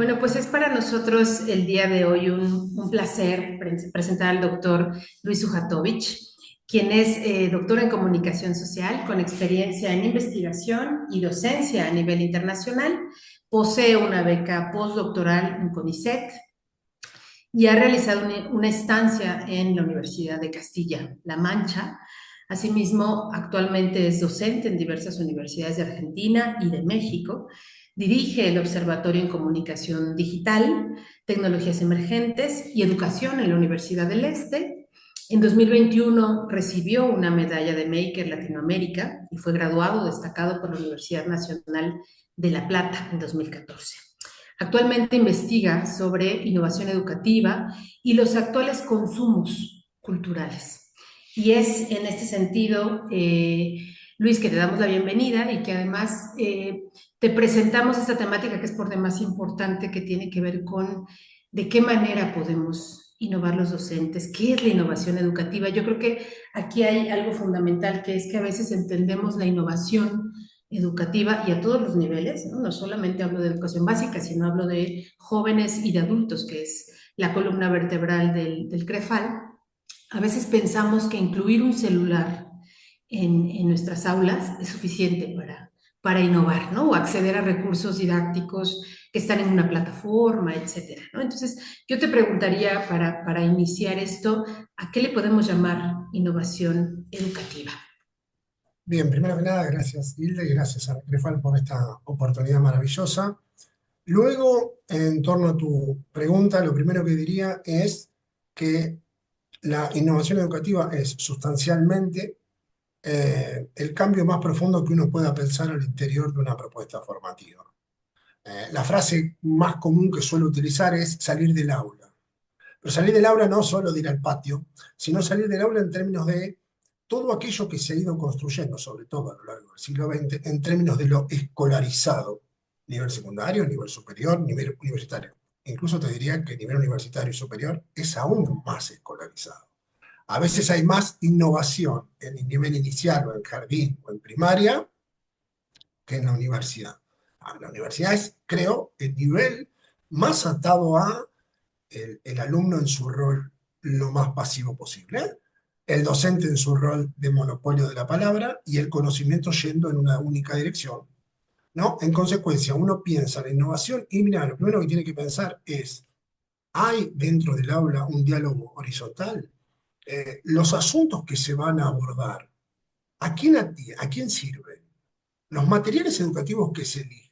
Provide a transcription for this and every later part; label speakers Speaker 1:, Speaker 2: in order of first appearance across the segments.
Speaker 1: Bueno, pues es para nosotros el día de hoy un placer presentar al doctor Luis Ujatovich, quien es doctor en comunicación social con experiencia en investigación y docencia a nivel internacional. Posee una beca postdoctoral en CONICET y ha realizado una estancia en la Universidad de Castilla-La Mancha. Asimismo, actualmente es docente en diversas universidades de Argentina y de México. Dirige el Observatorio en Comunicación Digital, Tecnologías Emergentes y Educación en la Universidad del Este. En 2021 recibió una medalla de Maker Latinoamérica y fue graduado destacado por la Universidad Nacional de La Plata en 2014. Actualmente investiga sobre innovación educativa y los actuales consumos culturales. Y es en este sentido, Luis, que te damos la bienvenida y que además te presentamos esta temática que es por demás importante, que tiene que ver con de qué manera podemos innovar los docentes, qué es la innovación educativa. Yo creo que aquí hay algo fundamental, que es que a veces entendemos la innovación educativa y a todos los niveles, ¿no? No solamente hablo de educación básica, sino hablo de jóvenes y de adultos, que es la columna vertebral del CREFAL. A veces pensamos que incluir un celular en nuestras aulas es suficiente para innovar, ¿no? O acceder a recursos didácticos que están en una plataforma, etcétera, ¿no? Entonces, yo te preguntaría para iniciar esto, ¿a qué le podemos llamar innovación educativa?
Speaker 2: Bien, primero que nada, gracias Hilde y gracias a Crefal por esta oportunidad maravillosa. Luego, en torno a tu pregunta, lo primero que diría es que la innovación educativa es sustancialmente el cambio más profundo que uno pueda pensar al interior de una propuesta formativa. La frase más común que suelo utilizar es salir del aula. Pero salir del aula no solo de ir al patio, sino salir del aula en términos de todo aquello que se ha ido construyendo, sobre todo a lo largo del siglo XX, en términos de lo escolarizado, nivel secundario, nivel superior, nivel universitario. Incluso te diría que nivel universitario y superior es aún más escolarizado. A veces hay más innovación en el nivel inicial o en jardín o en primaria que en la universidad. La universidad es, creo, el nivel más atado a el alumno en su rol lo más pasivo posible, el docente en su rol de monopolio de la palabra y el conocimiento yendo en una única dirección, ¿no? En consecuencia, uno piensa la innovación y mira, lo primero que tiene que pensar es, ¿hay dentro del aula un diálogo horizontal? Los asuntos que se van a abordar, ¿a quién sirven? Los materiales educativos que se eligen,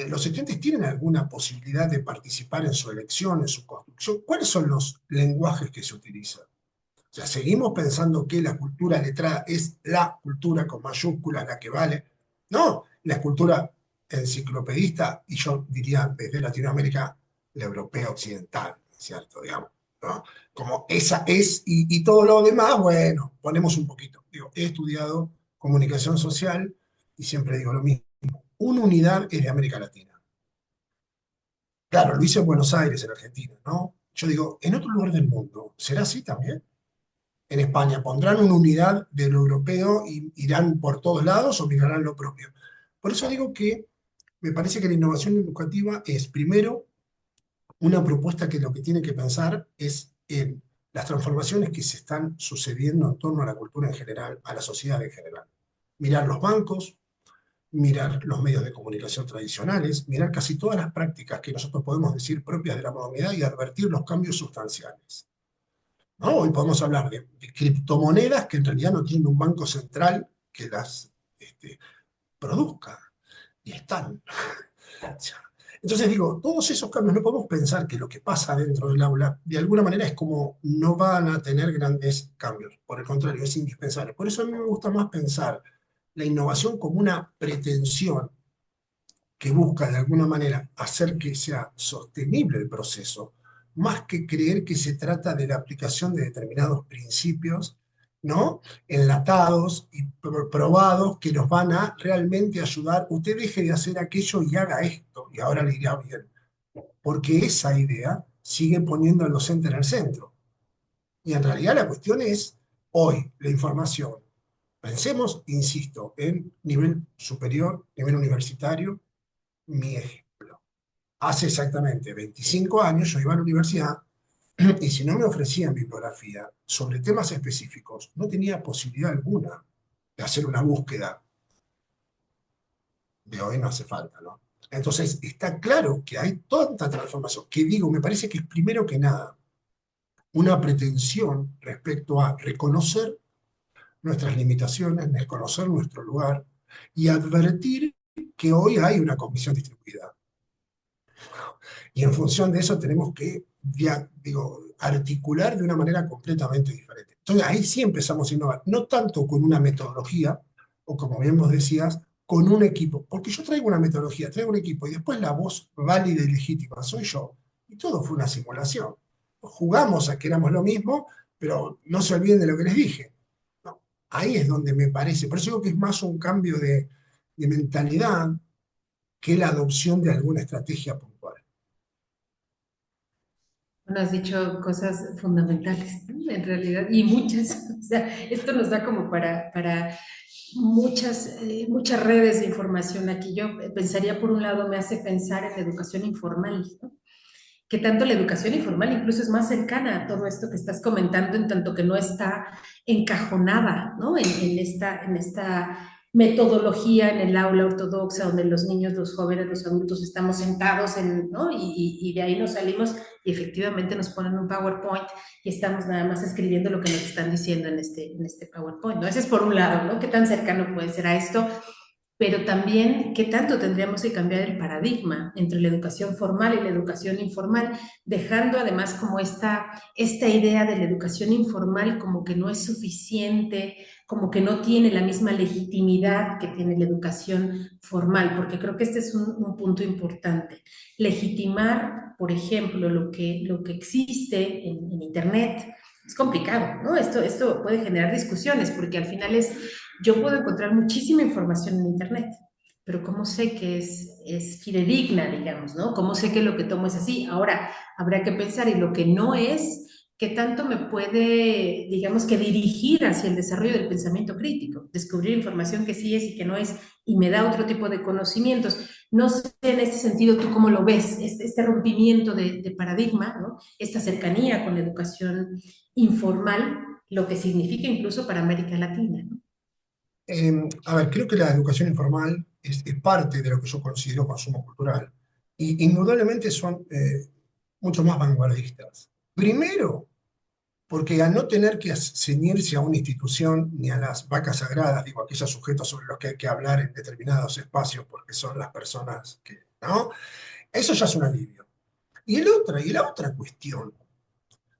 Speaker 2: ¿los estudiantes tienen alguna posibilidad de participar en su elección, en su construcción? ¿Cuáles son los lenguajes que se utilizan? O sea, seguimos pensando que la cultura letrada es la cultura con mayúsculas, la que vale. No, la cultura enciclopedista, y yo diría desde Latinoamérica, la europea occidental, ¿cierto? Digamos, ¿no? Como esa es, y todo lo demás, bueno, ponemos un poquito. Digo, he estudiado comunicación social y siempre digo lo mismo. Una unidad es de América Latina. Claro, lo hice en Buenos Aires, en Argentina, ¿no? Yo digo, en otro lugar del mundo, ¿será así también? En España, ¿pondrán una unidad de lo europeo y irán por todos lados o mirarán lo propio? Por eso digo que me parece que la innovación educativa es, primero, una propuesta que lo que tiene que pensar es en las transformaciones que se están sucediendo en torno a la cultura en general, a la sociedad en general. Mirar los bancos, mirar los medios de comunicación tradicionales, mirar casi todas las prácticas que nosotros podemos decir propias de la modernidad y advertir los cambios sustanciales, ¿no? Hoy podemos hablar de criptomonedas que en realidad no tienen un banco central que las produzca, y están. O sea, entonces digo, todos esos cambios no podemos pensar que lo que pasa dentro del aula de alguna manera es como no van a tener grandes cambios, por el contrario, es indispensable. Por eso a mí me gusta más pensar la innovación como una pretensión que busca de alguna manera hacer que sea sostenible el proceso, más que creer que se trata de la aplicación de determinados principios, ¿no? Enlatados y probados que nos van a realmente ayudar. Usted deje de hacer aquello y haga esto, y ahora le irá bien. Porque esa idea sigue poniendo al docente en el centro. Y en realidad la cuestión es, hoy, la información. Pensemos, insisto, en nivel superior, nivel universitario, mi ejemplo. Hace exactamente 25 años yo iba a la universidad y si no me ofrecían bibliografía sobre temas específicos, no tenía posibilidad alguna de hacer una búsqueda. De hoy no hace falta, ¿no? Entonces, está claro que hay tanta transformación, que digo, me parece que es primero que nada una pretensión respecto a reconocer nuestras limitaciones, reconocer nuestro lugar y advertir que hoy hay una comisión distribuida. Y en función de eso tenemos que, digo, articular de una manera completamente diferente. Entonces ahí sí empezamos a innovar, no tanto con una metodología, o como bien vos decías, con un equipo. Porque yo traigo una metodología, traigo un equipo, y después la voz válida y legítima soy yo. Y todo fue una simulación. Jugamos a que éramos lo mismo, pero no se olviden de lo que les dije. No, ahí es donde me parece, por eso digo que es más un cambio de mentalidad que la adopción de alguna estrategia puntual.
Speaker 1: Bueno, has dicho cosas fundamentales, ¿no? En realidad, y muchas. O sea, esto nos da como para muchas redes de información aquí. Yo pensaría, por un lado, me hace pensar en la educación informal, ¿no? Que tanto la educación informal incluso es más cercana a todo esto que estás comentando, en tanto que no está encajonada, ¿no? En esta metodología en el aula ortodoxa, donde los niños, los jóvenes, los adultos estamos sentados, ¿no? Y de ahí nos salimos y efectivamente nos ponen un PowerPoint y estamos nada más escribiendo lo que nos están diciendo en este PowerPoint, ¿no? Ese es por un lado, ¿no? ¿Qué tan cercano puede ser a esto? Pero también qué tanto tendríamos que cambiar el paradigma entre la educación formal y la educación informal, dejando además como esta idea de la educación informal como que no es suficiente, como que no tiene la misma legitimidad que tiene la educación formal, porque creo que este es un punto importante. Legitimar, por ejemplo, lo que existe en Internet. Es complicado, ¿no? Esto puede generar discusiones porque al final yo puedo encontrar muchísima información en Internet, pero ¿cómo sé que es fidedigna, digamos, ¿no? ¿Cómo sé que lo que tomo es así? Ahora, habrá que pensar, y lo que no es, ¿qué tanto me puede, digamos, que dirigir hacia el desarrollo del pensamiento crítico? Descubrir información que sí es y que no es, y me da otro tipo de conocimientos. No sé en este sentido tú cómo lo ves, este rompimiento de paradigma, ¿no? Esta cercanía con la educación informal, lo que significa incluso para América Latina, ¿no?
Speaker 2: A ver, creo que la educación informal es parte de lo que yo considero consumo cultural. Y indudablemente son mucho más vanguardistas. Primero, porque al no tener que ceñirse a una institución ni a las vacas sagradas, digo, aquellos sujetos sobre los que hay que hablar en determinados espacios porque son las personas que, ¿no? Eso ya es un alivio. Y la otra cuestión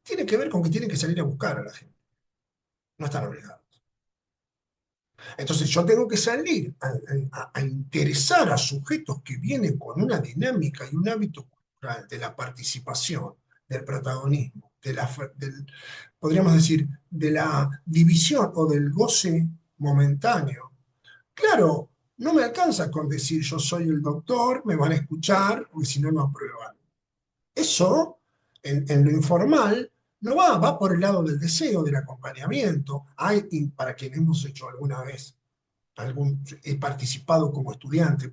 Speaker 2: tiene que ver con que tienen que salir a buscar a la gente. No están obligados. Entonces yo tengo que salir a interesar a sujetos que vienen con una dinámica y un hábito cultural de la participación, del protagonismo, podríamos decir, de la división o del goce momentáneo. Claro, no me alcanza con decir yo soy el doctor, me van a escuchar, porque si no, no aprueban. Eso, en lo informal, no va por el lado del deseo, del acompañamiento. Y para quienes hemos hecho alguna vez he participado como estudiante,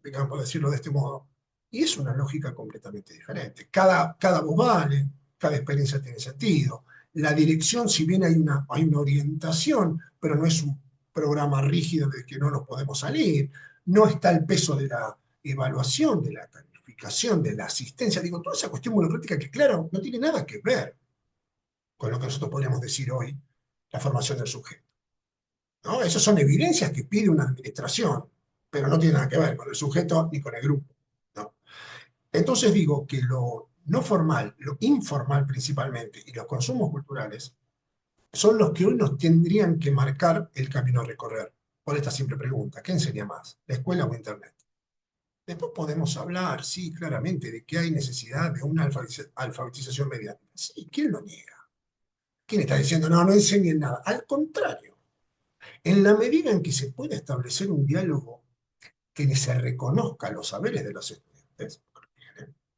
Speaker 2: digamos, por decirlo de este modo, y es una lógica completamente diferente. Cada voz vale, cada experiencia tiene sentido. La dirección, si bien hay una orientación, pero no es un programa rígido de que no nos podemos salir, no está el peso de la evaluación, de la calificación, de la asistencia, digo, toda esa cuestión burocrática que, claro, no tiene nada que ver con lo que nosotros podríamos decir hoy, la formación del sujeto. ¿No? Esas son evidencias que pide una administración, pero no tiene nada que ver con el sujeto ni con el grupo. ¿No? Entonces digo que lo no formal, lo informal principalmente, y los consumos culturales, son los que hoy nos tendrían que marcar el camino a recorrer. Por esta simple pregunta, ¿qué enseña más? ¿La escuela o Internet? Después podemos hablar, sí, claramente, de que hay necesidad de una alfabetización mediática. Sí, ¿quién lo niega? ¿Quién está diciendo, no, no enseñen nada? Al contrario, en la medida en que se pueda establecer un diálogo que se reconozca los saberes de los estudiantes,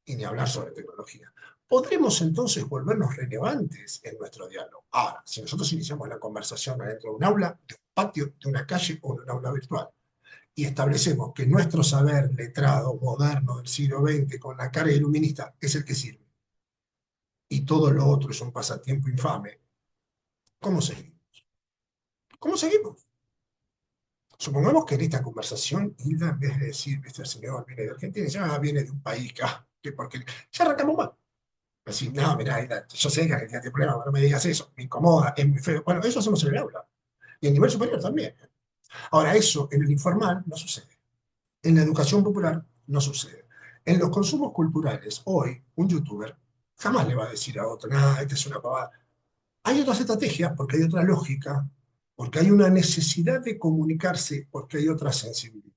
Speaker 2: y ni hablar sobre tecnología, podremos entonces volvernos relevantes en nuestro diálogo. Ahora, si nosotros iniciamos la conversación adentro de un aula, de un patio, de una calle o de un aula virtual, y establecemos que nuestro saber letrado moderno del siglo XX con la carga iluminista es el que sirve, y todo lo otro es un pasatiempo infame, ¿cómo seguimos? ¿Cómo seguimos? Supongamos que en esta conversación, Hilda, en vez de decir, este señor viene de Argentina, ya viene de un país que porque ya arrancamos mal. Decir, no, mirá, Hilda, yo sé que Argentina tiene problemas, no me digas eso, me incomoda, es muy feo. Bueno, eso hacemos en el aula. Y en nivel superior también. Ahora, eso en el informal no sucede. En la educación popular no sucede. En los consumos culturales, hoy, un youtuber jamás le va a decir a otro, nada, esta es una pavada. Hay otras estrategias porque hay otra lógica, porque hay una necesidad de comunicarse, porque hay otra sensibilidad.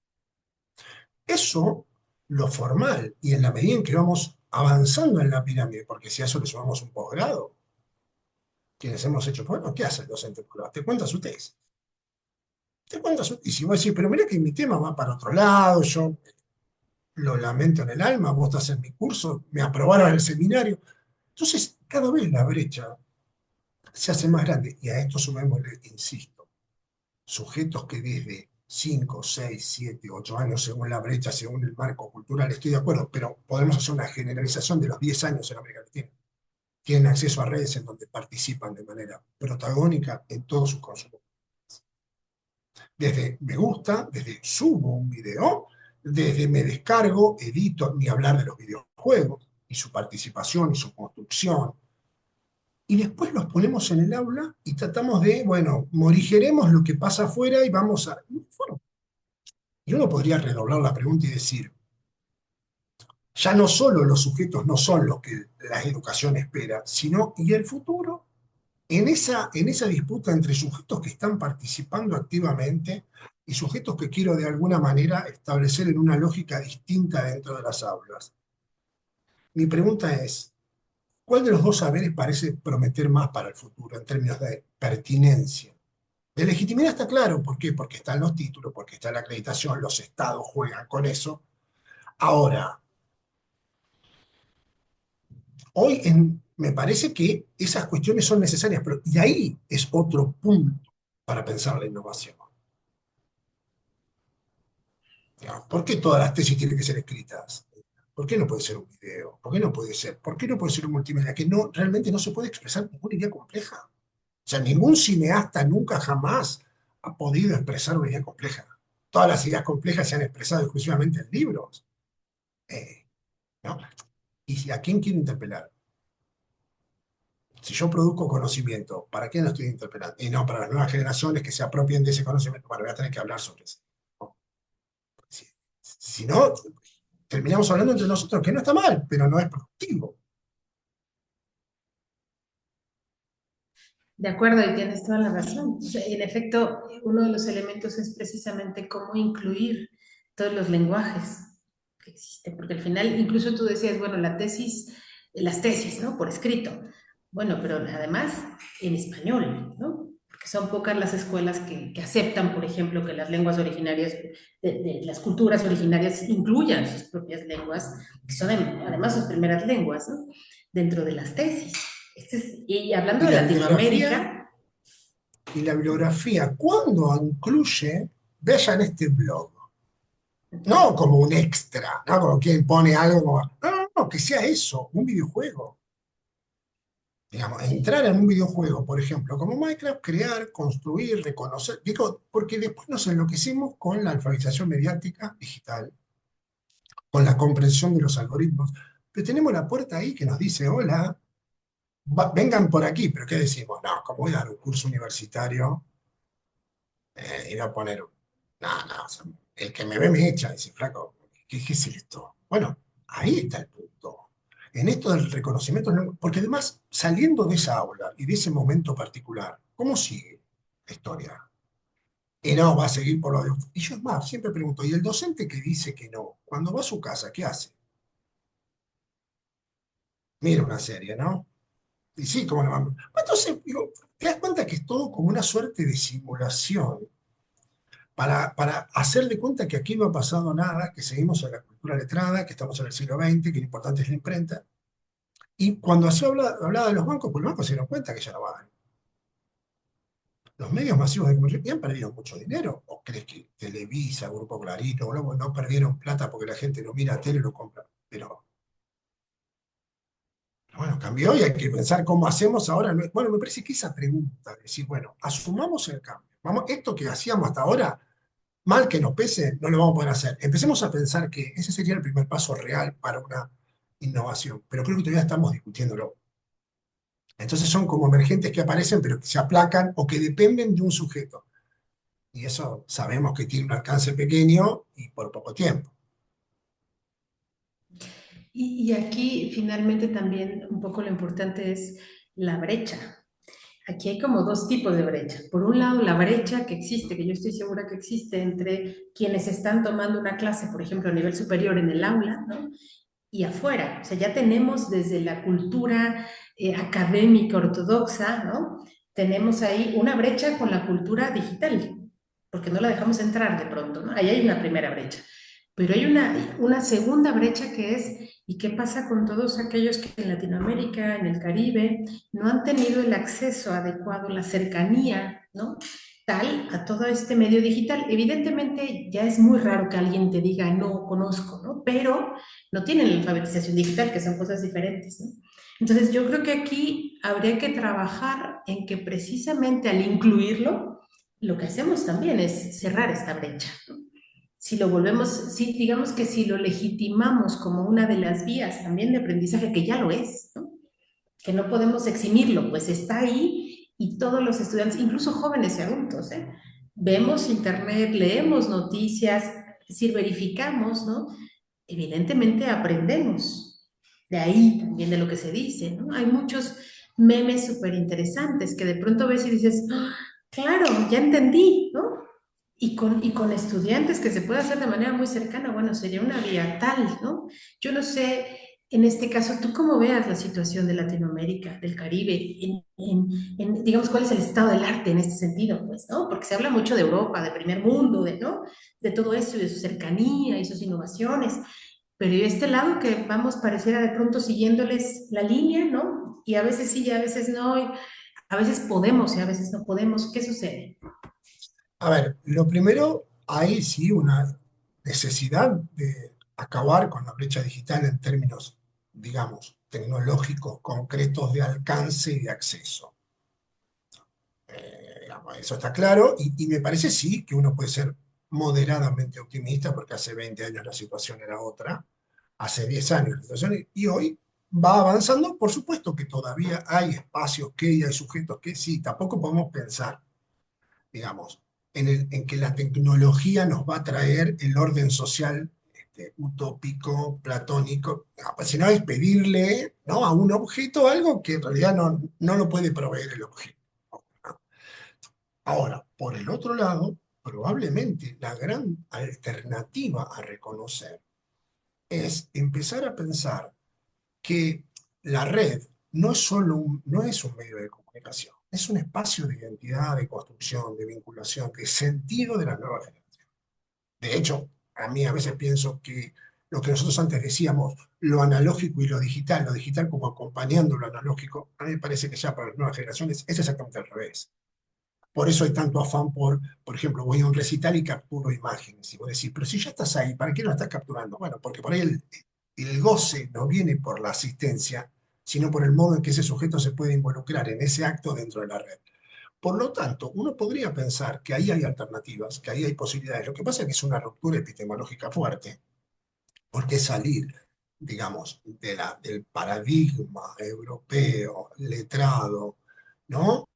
Speaker 2: Eso, lo formal, y en la medida en que vamos avanzando en la pirámide, porque si a eso le sumamos un posgrado, quienes hemos hecho, bueno, ¿qué hace el docente posgrado? Te cuenta su tesis. Te cuenta su, y si vos decís, pero mira que mi tema va para otro lado, yo lo lamento en el alma, vos estás en mi curso, me aprobaron en el seminario. Entonces, cada vez la brecha se hace más grande, y a esto sumémosle, insisto, sujetos que desde 5, 6, 7, 8 años, según la brecha, según el marco cultural, estoy de acuerdo, pero podemos hacer una generalización de los 10 años en América Latina. Tienen acceso a redes en donde participan de manera protagónica en todos sus consumos. Desde me gusta, desde subo un video, desde me descargo, edito, ni hablar de los videojuegos y su participación y su construcción. Y después los ponemos en el aula y tratamos de, bueno, morigeremos lo que pasa afuera y vamos a... Bueno, y uno podría redoblar la pregunta y decir, ya no solo los sujetos no son los que la educación espera, sino y el futuro. En esa disputa entre sujetos que están participando activamente y sujetos que quiero de alguna manera establecer en una lógica distinta dentro de las aulas. Mi pregunta es, ¿cuál de los dos saberes parece prometer más para el futuro en términos de pertinencia? De legitimidad está claro, ¿por qué? Porque están los títulos, porque está la acreditación, los estados juegan con eso. Ahora, me parece que esas cuestiones son necesarias, pero y ahí es otro punto para pensar la innovación. Digamos, ¿por qué todas las tesis tienen que ser escritas? ¿Por qué no puede ser un video? ¿Por qué no puede ser? ¿Por qué no puede ser un multimedia? Que no, realmente no se puede expresar ninguna idea compleja. O sea, ningún cineasta nunca jamás ha podido expresar una idea compleja. Todas las ideas complejas se han expresado exclusivamente en libros. Eh, ¿No? ¿Y a quién quiero interpelar? Si yo produzco conocimiento, ¿para quién lo estoy interpelando? Y no, para las nuevas generaciones que se apropien de ese conocimiento. Bueno, voy a tener que hablar sobre eso. ¿No? Si, si no, terminamos hablando entre nosotros, que no está mal, pero no es productivo.
Speaker 1: De acuerdo, y tienes toda la razón. O sea, en efecto, uno de los elementos es precisamente cómo incluir todos los lenguajes que existen, porque al final, incluso tú decías, bueno, la tesis, las tesis, ¿no? Por escrito. Bueno, pero además en español, ¿no? Porque son pocas las escuelas que aceptan, por ejemplo, que las lenguas originarias, de las culturas originarias incluyan sus propias lenguas, que son además sus primeras lenguas, ¿no? Dentro de las tesis. Y hablando
Speaker 2: Y
Speaker 1: de
Speaker 2: la bibliografía,
Speaker 1: Latinoamérica,
Speaker 2: ¿cuándo incluye? Vean este blog. No como un extra, no como quien pone algo como, no, no, no, que sea eso, un videojuego. Digamos,
Speaker 1: sí,
Speaker 2: entrar en un videojuego, por ejemplo, como Minecraft, crear, construir, reconocer, digo, porque después nos enloquecemos con la alfabetización mediática digital, con la comprensión de los algoritmos, pero tenemos la puerta ahí que nos dice, hola, vengan por aquí, pero ¿qué decimos? No, como voy a dar un curso universitario y voy a poner, no, no, o sea, el que me ve me echa, dice, flaco, ¿qué es esto? Bueno, ahí está el punto. En esto del reconocimiento, porque además, saliendo de esa aula y de ese momento particular, ¿cómo sigue la historia? Y no, va a seguir por lo de... Y yo es más, siempre pregunto, ¿y el docente que dice que no? Cuando va a su casa, ¿qué hace? Mira una serie, ¿no? Y sí, ¿cómo no va? Entonces, digo, te das cuenta que es todo como una suerte de simulación para hacer de cuenta que aquí no ha pasado nada, que seguimos en la cultura letrada, que estamos en el siglo XX, que lo importante es la imprenta. Y cuando así hablaba de los bancos, pues los bancos se dieron cuenta que ya no van. los medios masivos de comunicación y han perdido mucho dinero. ¿O crees que Televisa, Grupo Clarito, Globo no perdieron plata porque la gente lo mira a tele y lo compra? Pero bueno, cambió y hay que pensar cómo hacemos ahora. Bueno, me parece que esa pregunta, de decir, bueno, asumamos el cambio. Vamos, esto que hacíamos hasta ahora, mal que nos pese, no lo vamos a poder hacer. Empecemos a pensar que ese sería el primer paso real para una innovación, pero creo que todavía estamos discutiéndolo. Entonces son como emergentes que aparecen, pero que se aplacan o que dependen de un sujeto. Y eso sabemos que tiene un alcance pequeño y por poco tiempo.
Speaker 1: Y aquí finalmente también un poco lo importante es la brecha. Aquí hay como dos tipos de brecha. Por un lado, la brecha que existe, que yo estoy segura que existe entre quienes están tomando una clase, por ejemplo, a nivel superior en el aula, ¿no? Y afuera. O sea, ya tenemos desde la cultura académica ortodoxa, ¿no? Tenemos ahí una brecha con la cultura digital, porque no la dejamos entrar de pronto, ¿no? Ahí hay una primera brecha. Pero hay una segunda brecha que es, ¿y qué pasa con todos aquellos que en Latinoamérica, en el Caribe, no han tenido el acceso adecuado, la cercanía, ¿no? Tal a todo este medio digital? Evidentemente ya es muy raro que alguien te diga no conozco, ¿no? Pero no tienen la alfabetización digital, que son cosas diferentes, ¿no? Entonces yo creo que aquí habría que trabajar en que precisamente al incluirlo, lo que hacemos también es cerrar esta brecha, ¿no? Si lo volvemos, si digamos que si lo legitimamos como una de las vías también de aprendizaje, que ya lo es, ¿no? Que no podemos eximirlo, pues está ahí y todos los estudiantes, incluso jóvenes y adultos, ¿eh? Vemos internet, leemos noticias, es decir, verificamos, ¿no? Evidentemente aprendemos de ahí también de lo que se dice, ¿no? Hay muchos memes súper interesantes que de pronto ves y dices, "Ah, claro, ya entendí, ¿no? Y con estudiantes que se puede hacer de manera muy cercana, bueno, sería una vía tal, ¿no? Yo no sé, en este caso, ¿tú cómo veas la situación de Latinoamérica, del Caribe, digamos, cuál es el estado del arte en este sentido, pues, ¿no? Porque se habla mucho de Europa, de primer mundo, ¿no? De todo eso y de su cercanía y sus innovaciones, pero y este lado que vamos, pareciera de pronto siguiéndoles la línea, ¿no? Y a veces sí y a veces no, y a veces podemos y a veces no podemos. ¿Qué sucede?
Speaker 2: A ver, lo primero, hay sí una necesidad de acabar con la brecha digital en términos, digamos, tecnológicos, concretos de alcance y de acceso. Digamos, eso está claro y me parece sí que uno puede ser moderadamente optimista porque hace 20 años la situación era otra, hace 10 años la situación y hoy va avanzando. Por supuesto que todavía hay espacios que y hay sujetos que sí, tampoco podemos pensar, digamos, en que la tecnología nos va a traer el orden social utópico, platónico. No, pues si no es pedirle, ¿no?, a un objeto algo que en realidad no lo puede proveer el objeto. Ahora, por el otro lado, probablemente la gran alternativa a reconocer es empezar a pensar que la red no es un medio de comunicación, es un espacio de identidad, de construcción, de vinculación, de sentido de las nuevas generaciones. De hecho, a mí a veces pienso que lo que nosotros antes decíamos, lo analógico y lo digital como acompañando lo analógico, a mí me parece que ya para las nuevas generaciones es exactamente al revés. Por eso hay tanto afán por ejemplo, voy a un recital y capturo imágenes. Y vos decís, pero si ya estás ahí, ¿para qué lo estás capturando? Bueno, porque por ahí el goce no viene por la asistencia, sino por el modo en que ese sujeto se puede involucrar en ese acto dentro de la red. Por lo tanto, uno podría pensar que ahí hay alternativas, que ahí hay posibilidades. Lo que pasa es que es una ruptura epistemológica fuerte, porque salir, digamos, del paradigma europeo, letrado, ¿no?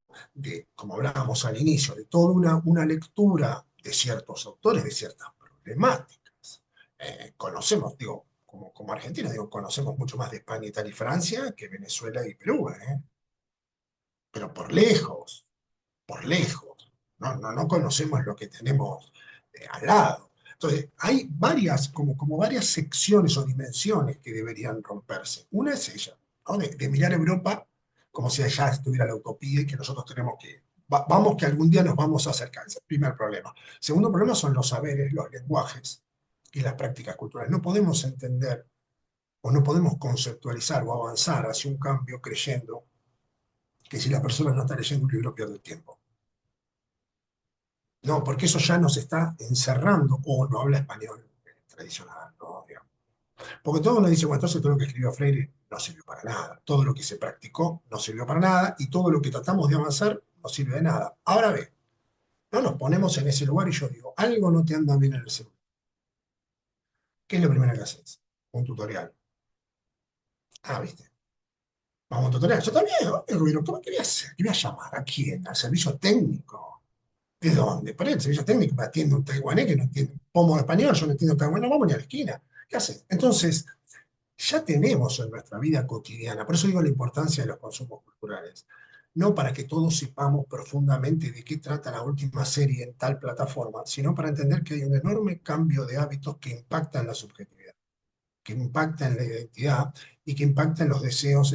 Speaker 2: Como hablábamos al inicio, de toda una lectura de ciertos autores, de ciertas problemáticas. Conocemos, digo, como argentinos, digo, conocemos mucho más de España, Italia y Francia que Venezuela y Perú, ¿eh? Pero por lejos. No conocemos lo que tenemos al lado. Entonces, hay varias, como varias secciones o dimensiones que deberían romperse. Una es ella, ¿no? De mirar Europa como si allá estuviera la utopía y que nosotros tenemos que, vamos que algún día nos vamos a acercar. Ese es el primer problema. Segundo problema son los saberes, los lenguajes y las prácticas culturales. No podemos entender o no podemos conceptualizar o avanzar hacia un cambio creyendo que si la persona no está leyendo un libro pierde el tiempo. No, porque eso ya nos está encerrando, o no habla español tradicional, ¿no? Digamos. Porque todo uno dice, bueno, entonces todo lo que escribió Freire no sirvió para nada, todo lo que se practicó no sirvió para nada, y todo lo que tratamos de avanzar no sirve de nada. Ahora ve, no nos ponemos en ese lugar y yo digo, algo no te anda bien en el celular. ¿Qué es lo primero que haces? Un tutorial. Ah, ¿viste? Vamos a un tutorial. Yo también, Rubino, ¿qué voy a hacer? ¿Qué voy a llamar? ¿A quién? ¿Al servicio técnico? ¿De dónde? Por ahí el servicio técnico me atiende un taiwanés que no entiende pomo español, yo no entiendo taiwanés, no vamos ni a la esquina. ¿Qué haces? Entonces, ya tenemos en nuestra vida cotidiana, por eso digo la importancia de los consumos culturales, no para que todos sepamos profundamente de qué trata la última serie en tal plataforma, sino para entender que hay un enorme cambio de hábitos que impacta en la subjetividad, que impacta en la identidad y que impacta en los deseos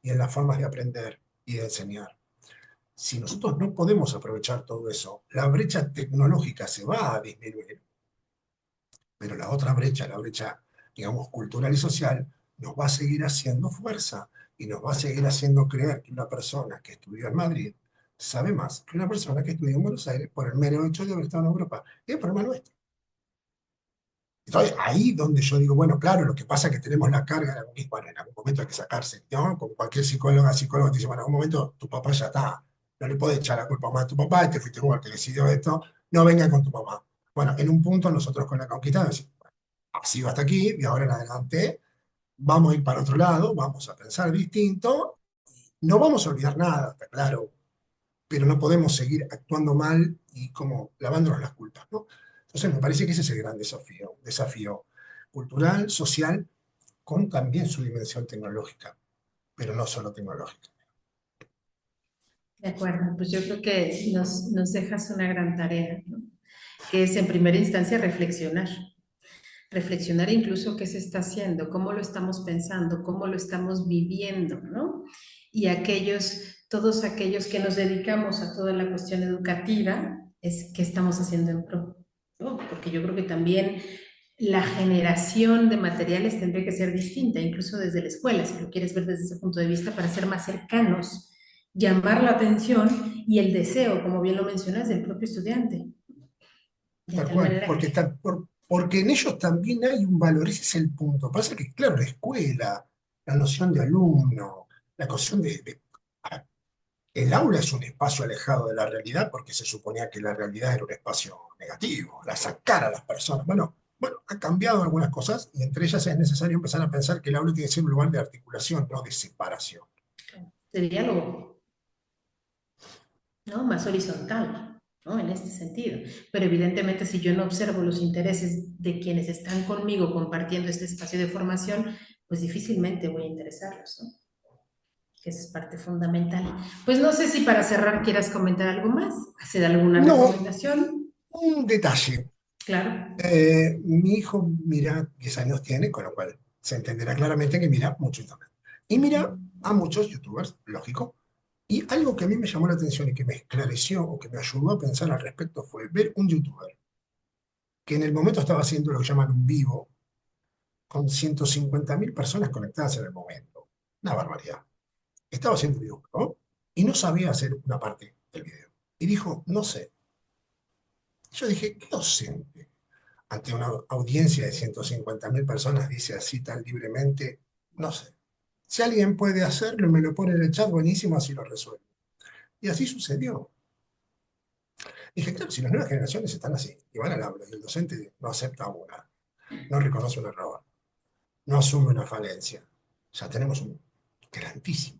Speaker 2: y en las formas de aprender y de enseñar. Si nosotros no podemos aprovechar todo eso, la brecha tecnológica se va a disminuir, pero la otra brecha, la brecha, digamos, cultural y social, nos va a seguir haciendo fuerza y nos va a seguir haciendo creer que una persona que estudió en Madrid sabe más que una persona que estudió en Buenos Aires por el mero hecho de haber estado en Europa. Es el problema nuestro. Entonces, ahí donde yo digo, bueno, claro, lo que pasa es que tenemos la carga de la conquista, bueno, en algún momento hay que sacarse, ¿no? Como cualquier psicólogo te dice, bueno, en algún momento tu papá ya está, no le puedes echar la culpa más a tu papá, este fuiste tú el que decidió esto, no venga con tu mamá. Bueno, en un punto nosotros con la conquista decimos, bueno, ha sido hasta aquí y ahora en adelante vamos a ir para otro lado, vamos a pensar distinto, no vamos a olvidar nada, está claro, pero no podemos seguir actuando mal y como lavándonos las culpas, ¿no? Entonces me parece que ese es el gran desafío, desafío cultural, social, con también su dimensión tecnológica, pero no solo tecnológica.
Speaker 1: De acuerdo, pues yo creo que nos dejas una gran tarea, ¿no? Que es en primera instancia reflexionar. Reflexionar incluso qué se está haciendo, cómo lo estamos pensando, cómo lo estamos viviendo, ¿no? Y todos aquellos que nos dedicamos a toda la cuestión educativa, es qué estamos haciendo en pro, ¿no? Porque yo creo que también la generación de materiales tendría que ser distinta, incluso desde la escuela, si lo quieres ver desde ese punto de vista, para ser más cercanos, llamar la atención y el deseo, como bien lo mencionas, del propio estudiante, de
Speaker 2: Tal
Speaker 1: tal
Speaker 2: cual,
Speaker 1: manera que,
Speaker 2: porque en ellos también hay un valor, ese es el punto. Pasa que, claro, la escuela, la noción de alumno, la cuestión a el aula es un espacio alejado de la realidad porque se suponía que la realidad era un espacio negativo, la sacar a las personas. Bueno, han cambiado algunas cosas y entre ellas es necesario empezar a pensar que el aula tiene que ser un lugar de articulación, no de separación.
Speaker 1: de diálogo, ¿no? Más horizontal, ¿no? En este sentido. Pero evidentemente si yo no observo los intereses de quienes están conmigo compartiendo este espacio de formación, pues difícilmente voy a interesarlos, ¿no? Que esa es parte fundamental. Pues no sé si para cerrar quieras comentar algo más, hacer alguna
Speaker 2: No,
Speaker 1: recomendación.
Speaker 2: un detalle.
Speaker 1: Claro.
Speaker 2: Mi hijo mira, 10 años tiene, con lo cual se entenderá claramente que mira mucho internet. Y mira a muchos youtubers, lógico. Y algo que a mí me llamó la atención y que me esclareció o que me ayudó a pensar al respecto fue ver un youtuber que en el momento estaba haciendo lo que llaman un vivo, con 150.000 personas conectadas en el momento. Una barbaridad. Estaba haciendo un vivo, ¿no? Y no sabía hacer una parte del video. Y dijo, no sé. Y yo dije, ¿qué docente ante una audiencia de 150.000 personas dice así tan libremente? No sé. Si alguien puede hacerlo y me lo pone en el chat, buenísimo, así lo resuelvo. Y así sucedió. Dije, claro, si las nuevas generaciones están así, y van al aula, y el docente no acepta una, no reconoce un error, no asume una falencia, ya tenemos un grandísimo.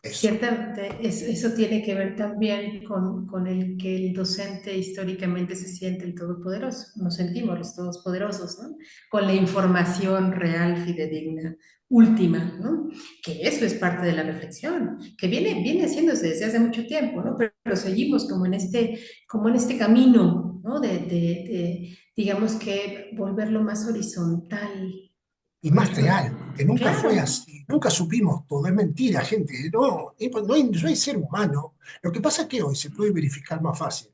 Speaker 2: Eso.
Speaker 1: Ciertamente, eso tiene que ver también con el que el docente históricamente se siente el todopoderoso. Nos sentimos los todopoderosos, ¿no? Con la información real, fidedigna, última, ¿no? Que eso es parte de la reflexión, que viene haciéndose desde hace mucho tiempo, ¿no? Pero seguimos como en este camino, ¿no? Digamos que volverlo más horizontal,
Speaker 2: Y más
Speaker 1: horizontal.
Speaker 2: real, que nunca fue
Speaker 1: Claro,
Speaker 2: así, nunca supimos todo, es mentira, gente, no, no hay ser humano. Lo que pasa es que hoy se puede verificar más fácil,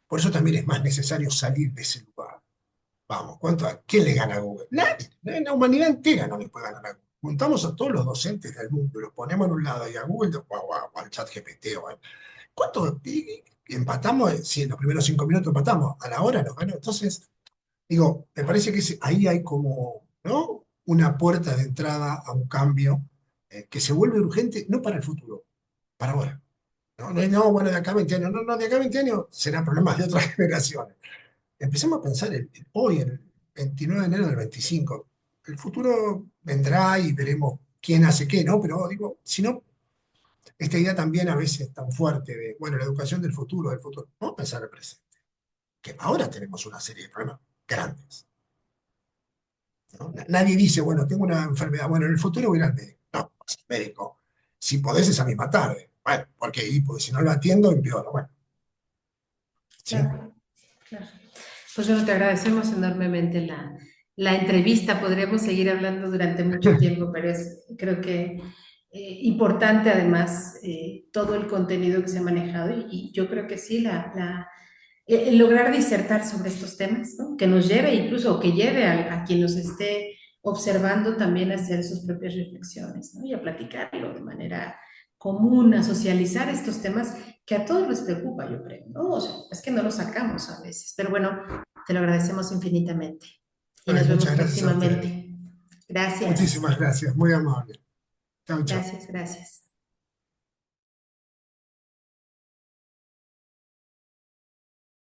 Speaker 2: por eso también es más necesario salir de ese lugar. Vamos, ¿quién le gana a Google? Nadie, la humanidad entera no le puede ganar a Google. juntamos a todos los docentes del mundo, los ponemos en un lado y a Google o al chat GPT, ¿cuánto? Y empatamos, si en los primeros 5 minutos empatamos, a la hora nos ganó. Entonces, digo, me parece que ahí hay como, ¿no? Una puerta de entrada a un cambio que se vuelve urgente, no para el futuro, para ahora. No, no, no, bueno, de acá a 20 años, no, no, de acá a 20 años serán problemas de otras generaciones. Empecemos a pensar hoy, el 29 de enero del 25. El futuro vendrá y veremos quién hace qué, ¿no? Pero digo, si no, esta idea también a veces tan fuerte de, bueno, la educación del futuro. Vamos a pensar en el presente, que ahora tenemos una serie de problemas grandes, ¿no? Nadie dice, bueno, tengo una enfermedad, bueno, en el futuro voy a ir al médico. No, vas al médico. Si podés esa misma tarde. Bueno, porque y, porque si no lo atiendo, empeoro. Bueno, ¿sí?
Speaker 1: Claro, claro. Pues bueno, te agradecemos enormemente la entrevista. Podríamos seguir hablando durante mucho tiempo, pero es creo que importante además todo el contenido que se ha manejado y yo creo que sí, el lograr disertar sobre estos temas, ¿no? Que nos lleve incluso, o que lleve a quien nos esté observando también a hacer sus propias reflexiones, ¿no? Y a platicarlo de manera común, a socializar estos temas que a todos les preocupa, yo creo, ¿no? O sea, es que no los sacamos a veces, pero bueno, te lo agradecemos infinitamente y
Speaker 2: Ay,
Speaker 1: nos vemos
Speaker 2: muchas gracias a ustedes.
Speaker 1: próximamente. Gracias,
Speaker 2: Muchísimas gracias, muy amable. Chau, chau.
Speaker 1: gracias, gracias.